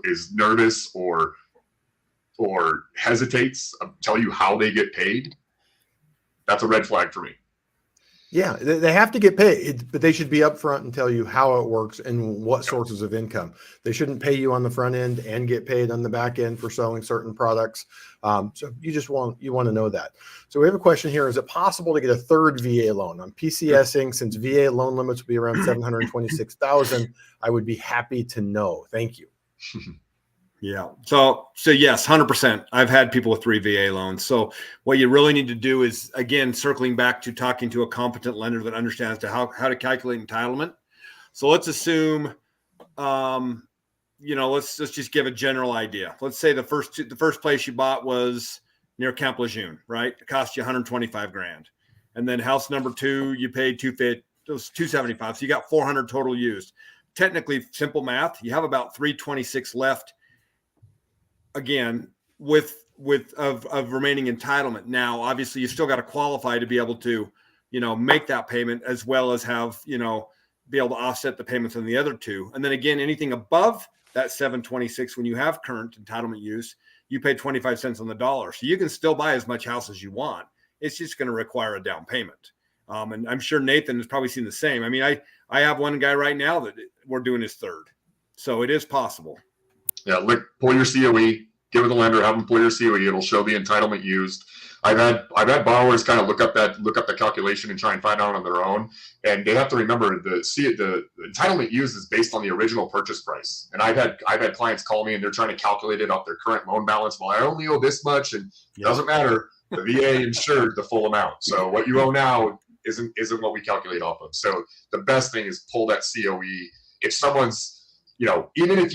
Speaker 4: is nervous or hesitates tell you how they get paid, that's a red flag for me.
Speaker 1: Yeah, they have to get paid, but they should be upfront and tell you how it works and what sources of income. They shouldn't pay you on the front end and get paid on the back end for selling certain products. So you want to know that. So we have a question here. Is it possible to get a third VA loan? I'm PCSing. Since VA loan limits will be around $726,000, I would be happy to know. Thank you.
Speaker 2: Yeah. So yes, 100%. I've had people with 3 VA loans. So what you really need to do is, again, circling back to talking to a competent lender that understands how to calculate entitlement. So let's assume, let's just give a general idea. Let's say the first place you bought was near Camp Lejeune, right? It cost you $125,000. And then house number 2, you paid $275. So you got $400 total used. Technically, simple math, you have about $326 left. Again, with remaining entitlement. Now, obviously, you still got to qualify to be able to, make that payment, as well as have, be able to offset the payments on the other 2. And then again, anything above that 726, when you have current entitlement use, you pay 25 cents on the dollar. So you can still buy as much house as you want. It's just going to require a down payment. And I'm sure Nathan has probably seen the same. I mean, I have one guy right now that we're doing his third. So it is possible.
Speaker 4: Yeah, pull your COE, give it the lender, have them pull your COE. It'll show the entitlement used. I've had borrowers kind of look up the calculation and try and find out on their own. And they have to remember the entitlement used is based on the original purchase price. And I've had clients call me and they're trying to calculate it off their current loan balance. Well, I only owe this much, and it doesn't matter. The VA insured the full amount. So what you owe now isn't what we calculate off of. So the best thing is pull that COE. If someone's, even if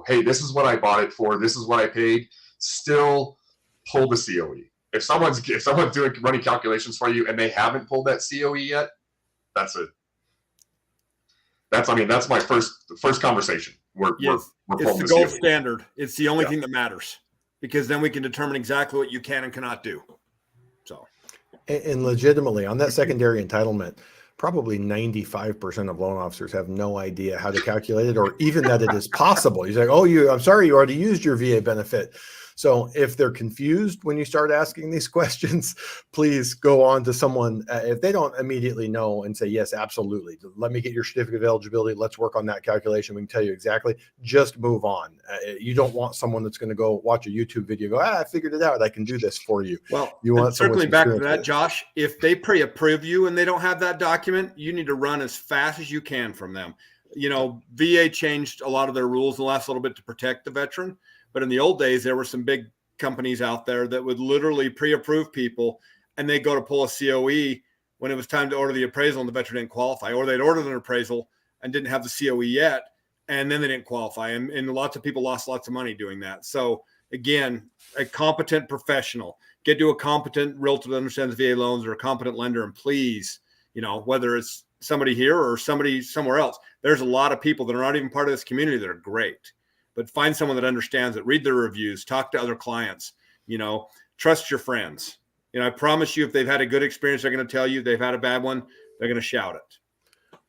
Speaker 4: hey, this is what I bought it for, this is what I paid, still pull the COE. If someone's running calculations for you and they haven't pulled that COE yet, that's my first conversation.
Speaker 2: It's the gold standard. It's the only thing that matters, because then we can determine exactly what you can and cannot do. So, and
Speaker 1: legitimately on that secondary entitlement, probably 95% of loan officers have no idea how to calculate it, or even that it is possible. You say, I'm sorry, you already used your VA benefit. So if they're confused when you start asking these questions, please go on to someone. If they don't immediately know and say, yes, absolutely, let me get your certificate of eligibility. Let's work on that calculation. We can tell you exactly. Just move on. You don't want someone that's going to go watch a YouTube video and go, I figured it out. I can do this for you.
Speaker 2: Well,
Speaker 1: you want
Speaker 2: circling back to that, Josh, if they pre-approve you and they don't have that document, you need to run as fast as you can from them. VA changed a lot of their rules in the last little bit to protect the veteran. But in the old days, there were some big companies out there that would literally pre-approve people, and they go to pull a COE when it was time to order the appraisal and the veteran didn't qualify, or they'd ordered an appraisal and didn't have the COE yet, and then they didn't qualify. And lots of people lost lots of money doing that. So again, a competent professional, get to a competent realtor that understands VA loans, or a competent lender, and please, whether it's somebody here or somebody somewhere else, there's a lot of people that are not even part of this community that are great. But find someone that understands it, read their reviews, talk to other clients, trust your friends. I promise you, if they've had a good experience, they're going to tell you. If they've had a bad one, they're going to shout it.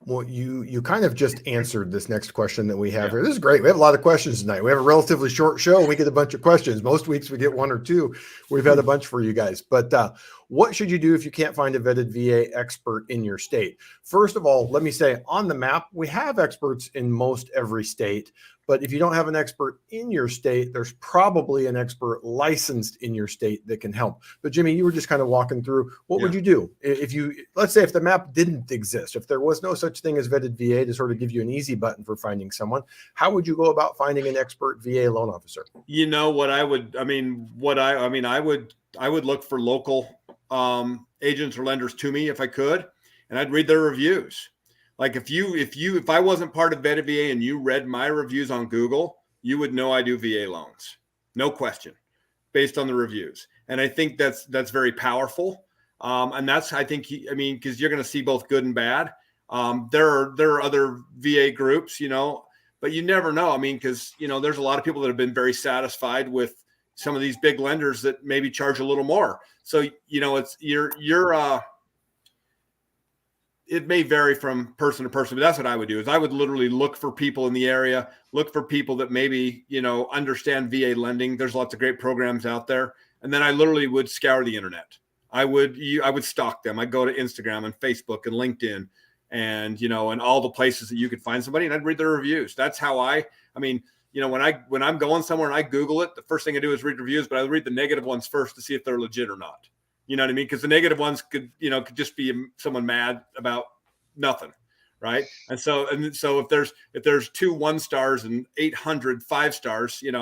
Speaker 1: Well, you kind of just answered this next question that we have here. This is great. We have a lot of questions tonight. We have a relatively short show. We get a bunch of questions. Most weeks we get 1 or 2. We've had a bunch for you guys. But what should you do if you can't find a vetted VA expert in your state? First of all, let me say, on the map, we have experts in most every state. But if you don't have an expert in your state, there's probably an expert licensed in your state that can help. But Jimmy, you were just kind of walking through, what would you do let's say if the map didn't exist, if there was no such thing as vetted VA to sort of give you an easy button for finding someone, how would you go about finding an expert VA loan officer?
Speaker 2: I would look for local agents or lenders to me if I could, and I'd read their reviews. Like if I wasn't part of vetted VA and you read my reviews on Google, you would know I do VA loans. No question, based on the reviews. And I think that's very powerful. And that's, I think, because you're going to see both good and bad. There are other VA groups, but you never know. I mean, because, there's a lot of people that have been very satisfied with some of these big lenders that maybe charge a little more. So, it's it may vary from person to person, but that's what I would do is I would literally look for people in the area, look for people that maybe, understand VA lending. There's lots of great programs out there. And then I literally would scour the internet. I would stalk them. I'd go to Instagram and Facebook and LinkedIn and, and all the places that you could find somebody, and I'd read their reviews. That's how when I'm going somewhere and I Google it, the first thing I do is read reviews, but I read the negative ones first to see if they're legit or not. You know what I mean? Because the negative ones could just be someone mad about nothing, right? And so if there's 2 1 stars and 800 5 stars, I'm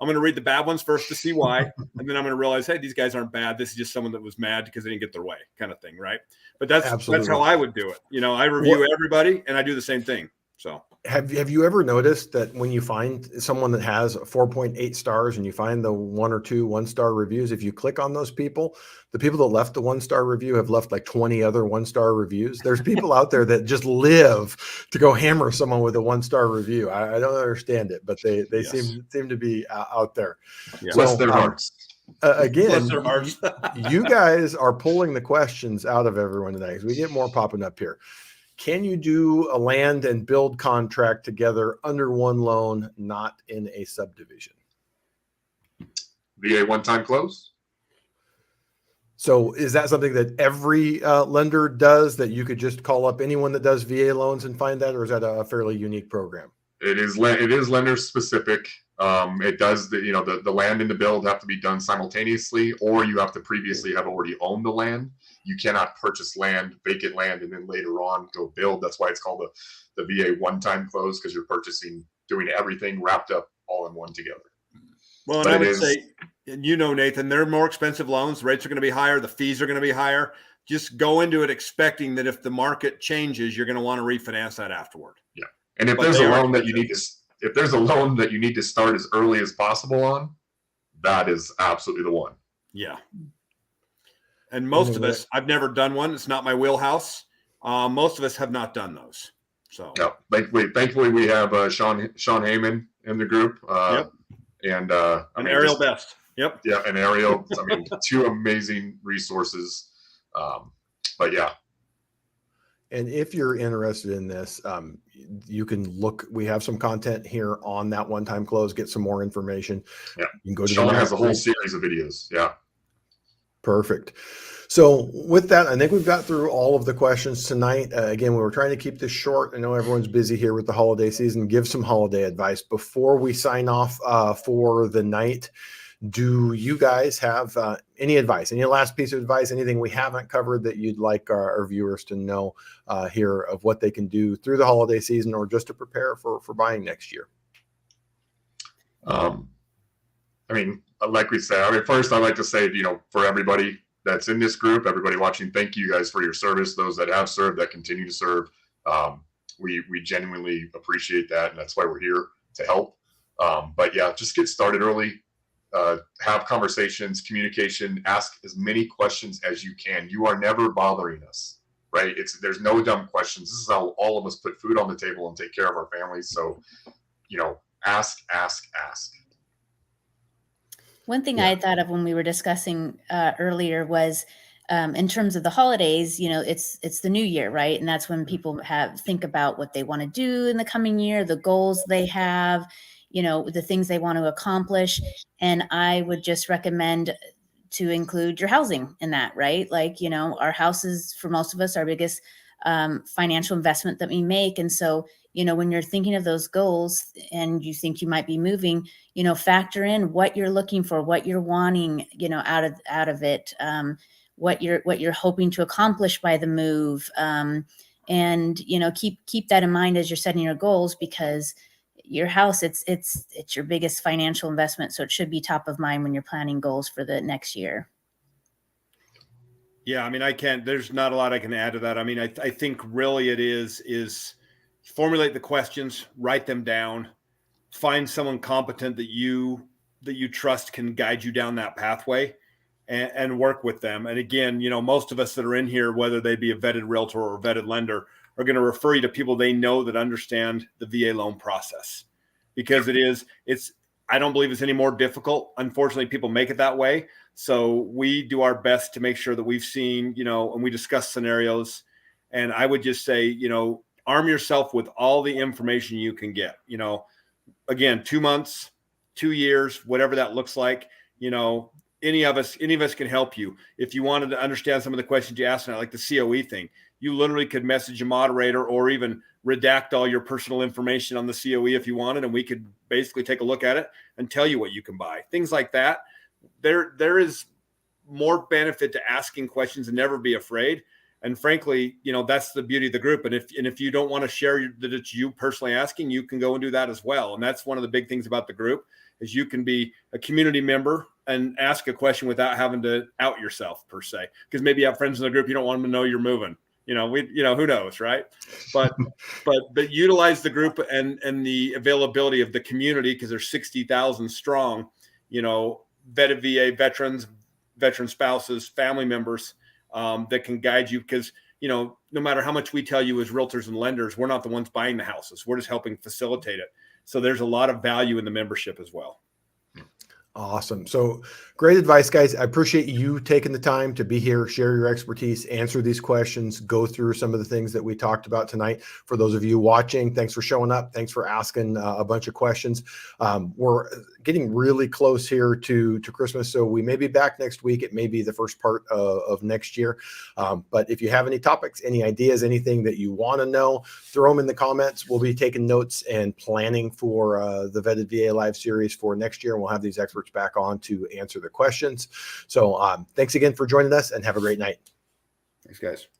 Speaker 2: going to read the bad ones first to see why, and then I'm going to realize, hey, these guys aren't bad. This is just someone that was mad because they didn't get their way, kind of thing, right? But that's how I would do it. I review everybody, and I do the same thing. So
Speaker 1: have you ever noticed that when you find someone that has 4.8 stars and you find the 1 or 2 1-star reviews, if you click on those people, the people that left the 1-star review have left like 20 other 1-star reviews. There's people out there that just live to go hammer someone with a 1-star review. I don't understand it, but they
Speaker 2: Yes.
Speaker 1: seem to be out there.
Speaker 2: Yeah.
Speaker 4: Bless their hearts.
Speaker 1: Again,
Speaker 2: Bless their hearts.
Speaker 1: you guys are pulling the questions out of everyone tonight because we get more popping up here. Can you do a land and build contract together under one loan, not in a subdivision?
Speaker 4: VA one-time close?
Speaker 1: So is that something that every lender does, that you could just call up anyone that does VA loans and find that, or is that a fairly unique program?
Speaker 4: It is lender specific. It does the land and the build have to be done simultaneously, or you have to previously have already owned the land. You cannot purchase vacant land, and then later on go build. That's why it's called the VA one-time close, because you're doing everything wrapped up all in one together.
Speaker 2: Well, and
Speaker 4: But
Speaker 2: I
Speaker 4: it
Speaker 2: would
Speaker 4: is-
Speaker 2: say, Nathan, they're more expensive loans. The rates are going to be higher. The fees are going to be higher. Just go into it expecting that if the market changes, you're going to want to refinance that afterward.
Speaker 4: Yeah, and if
Speaker 2: But
Speaker 4: there's
Speaker 2: they
Speaker 4: a
Speaker 2: are
Speaker 4: loan that you need to, if there's a loan that you need to start as early as possible on, that is absolutely the one.
Speaker 2: Yeah. And most of us, I've never done one. It's not my wheelhouse. Most of us have not done those. So
Speaker 4: Yeah, thankfully we have Sean Heyman in the group.
Speaker 2: Yep.
Speaker 4: And
Speaker 2: Ariel Best. Yep.
Speaker 4: Yeah, and Ariel. I mean, 2 amazing resources. But yeah.
Speaker 1: And if you're interested in this, you can look. We have some content here on that one-time close. Get some more information.
Speaker 4: Yeah.
Speaker 1: You can go to
Speaker 4: Sean
Speaker 1: the
Speaker 4: has a whole series of videos. Yeah.
Speaker 1: Perfect. So with that, I think we've got through all of the questions tonight. Again, we were trying to keep this short. I know everyone's busy here with the holiday season. Give some holiday advice before we sign off for the night. Do you guys have any advice, any last piece of advice, anything we haven't covered that you'd like our viewers to know here of what they can do through the holiday season or just to prepare for buying next year?
Speaker 4: I mean, like we said, first I'd like to say, for everybody that's in this group, everybody watching, thank you guys for your service. Those that have served, that continue to serve. We genuinely appreciate that. And that's why we're here to help. But yeah, just get started early. Have conversations, communication, ask as many questions as you can. You are never bothering us, right? There's no dumb questions. This is how all of us put food on the table and take care of our families. So, ask.
Speaker 3: One thing I had thought of when we were discussing earlier was in terms of the holidays, it's the new year, right? And that's when people think about what they want to do in the coming year, the goals they have, the things they want to accomplish. And I would just recommend to include your housing in that, right? Like, our house is, for most of us, our biggest financial investment that we make. And so, when you're thinking of those goals and you think you might be moving, factor in what you're looking for, what you're wanting, out of it, what you're hoping to accomplish by the move. And, keep that in mind as you're setting your goals, because your house, it's your biggest financial investment. So it should be top of mind when you're planning goals for the next year.
Speaker 2: Yeah, I mean, there's not a lot I can add to that. I mean, I think really it is formulate the questions, write them down, find someone competent that you trust can guide you down that pathway, and work with them. And again, most of us that are in here, whether they be a vetted realtor or a vetted lender, are going to refer you to people they know that understand the VA loan process, because I don't believe it's any more difficult. Unfortunately, people make it that way. So we do our best to make sure that we've seen, and we discuss scenarios. And I would just say, arm yourself with all the information you can get. Again, 2 months, 2 years, whatever that looks like. Any of us can help you. If you wanted to understand some of the questions you asked, like the COE thing, you literally could message a moderator or even redact all your personal information on the COE if you wanted, and we could basically take a look at it and tell you what you can buy. Things like that. There is more benefit to asking questions and never be afraid. And frankly, that's the beauty of the group. And if you don't want to share that it's you personally asking, you can go and do that as well. And that's one of the big things about the group, is you can be a community member and ask a question without having to out yourself per se, because maybe you have friends in the group, you don't want them to know you're moving. Who knows, right? But utilize the group and the availability of the community, because there's 60,000 strong, vetted VA veterans, veteran spouses, family members that can guide you. Because, no matter how much we tell you as realtors and lenders, we're not the ones buying the houses. We're just helping facilitate it. So there's a lot of value in the membership as well.
Speaker 1: Awesome. So great advice, guys. I appreciate you taking the time to be here, share your expertise, answer these questions, go through some of the things that we talked about tonight. For those of you watching, thanks for showing up. Thanks for asking a bunch of questions. We're getting really close here to Christmas, so we may be back next week. It may be the first part of next year. But if you have any topics, any ideas, anything that you want to know, throw them in the comments. We'll be taking notes and planning for the Vetted VA Live series for next year, and we'll have these experts back on to answer the questions. So thanks again for joining us, and have a great night.
Speaker 2: Thanks, guys.